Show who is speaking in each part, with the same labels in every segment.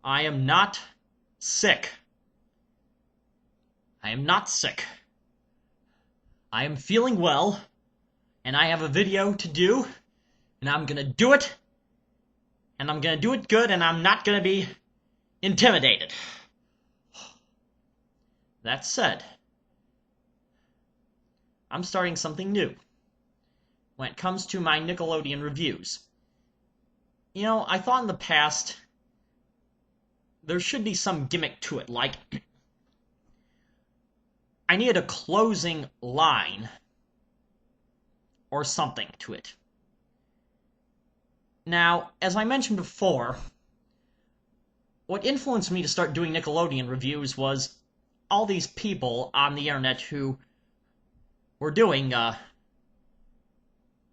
Speaker 1: I am not sick. I am not sick. I am feeling well, and I have a video to do, and I'm gonna do it, and I'm gonna do it good, and I'm not gonna be intimidated. That said, I'm starting something new when it comes to my Nickelodeon reviews. You know, I thought in the past there should be some gimmick to it, like I needed a closing line or something to it. Now, as I mentioned before, what influenced me to start doing Nickelodeon reviews was all these people on the internet who were doing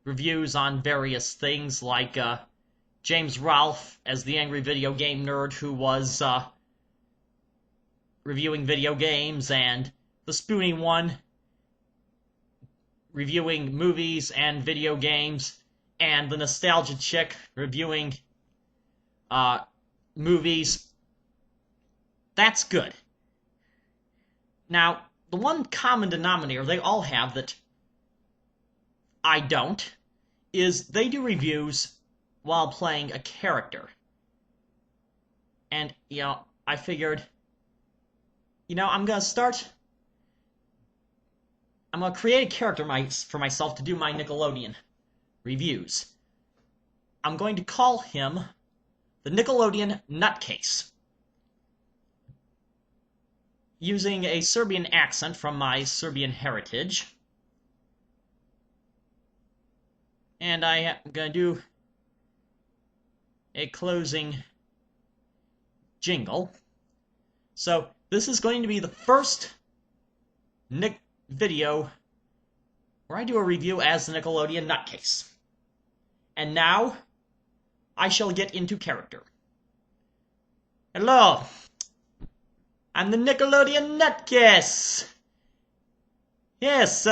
Speaker 1: reviews on various things, like James Ralph as the Angry Video Game Nerd, who was reviewing video games, and the Spoony one reviewing movies and video games, and the Nostalgia Chick reviewing movies. That's good. Now, the one common denominator they all have that I don't is they do reviews while playing a character. And, I figured, I'm going to create a character for myself to do my Nickelodeon reviews. I'm going to call him the Nickelodeon Nutcase, using a Serbian accent from my Serbian heritage. And I am going to do a closing jingle. So this is going to be the first Nick video where I do a review as the Nickelodeon Nutcase. And now I shall get into character. Hello, I'm the Nickelodeon Nutcase. Yes,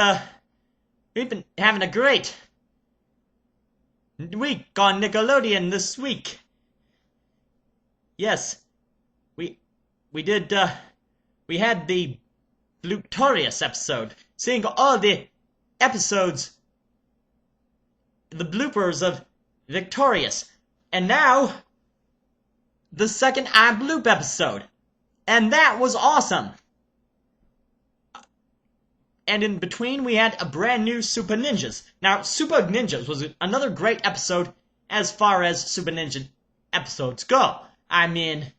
Speaker 1: we've been having a great week on Nickelodeon this week. Yes, we did, we had the Victorious episode, seeing all the episodes, the bloopers of Victorious, and now the second I Bloop episode, and that was awesome. And in between, we had a brand new Super Ninjas. Now, Super Ninjas was another great episode as far as Super Ninja episodes go. I mean,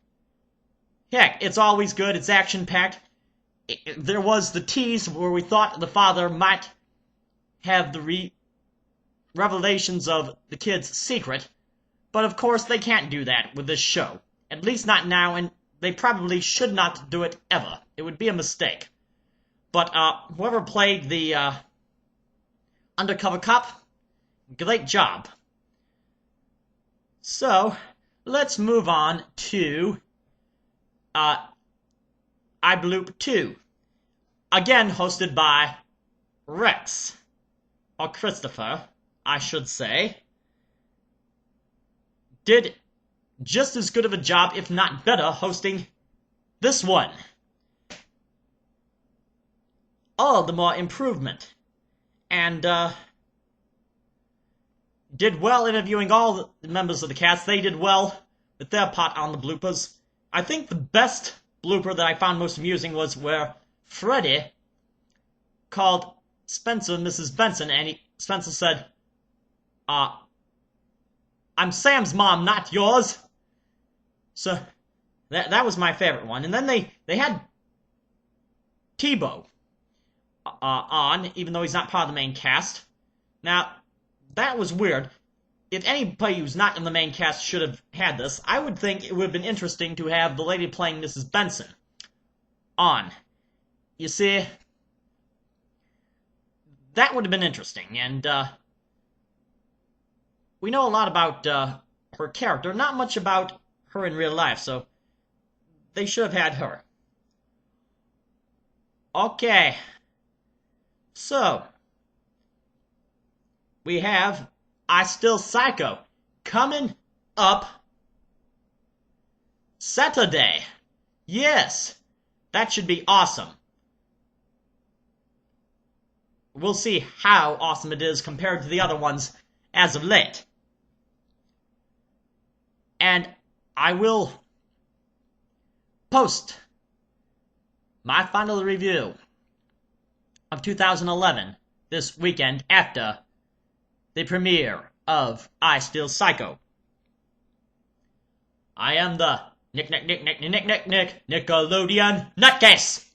Speaker 1: heck, it's always good, it's action-packed. There was the tease where we thought the father might have the revelations of the kid's secret, but of course they can't do that with this show. At least not now, and they probably should not do it ever. It would be a mistake. But whoever played the undercover cop, great job. So, let's move on to I Bloop 2. Again hosted by Rex, or Christopher, I should say. Did just as good of a job, if not better, hosting this one. All the more improvement. And did well interviewing all the members of the cast. They did well with their part on the bloopers. I think the best blooper that I found most amusing was where Freddy called Spencer Mrs. Benson, and Spencer said, I'm Sam's mom, not yours. So, that was my favorite one. And then they had Tebow on, even though he's not part of the main cast. Now, that was weird. If anybody who's not in the main cast should have had this, I would think it would have been interesting to have the lady playing Mrs. Benson on. You see, that would have been interesting, and we know a lot about her character, not much about her in real life, so they should have had her. Okay, so we have I Still Psycho coming up Saturday. Yes, that should be awesome. We'll see how awesome it is compared to the other ones as of late. And I will post my final review of 2011 this weekend after the premiere of I Still Psycho. I am the Nickelodeon Nutcase.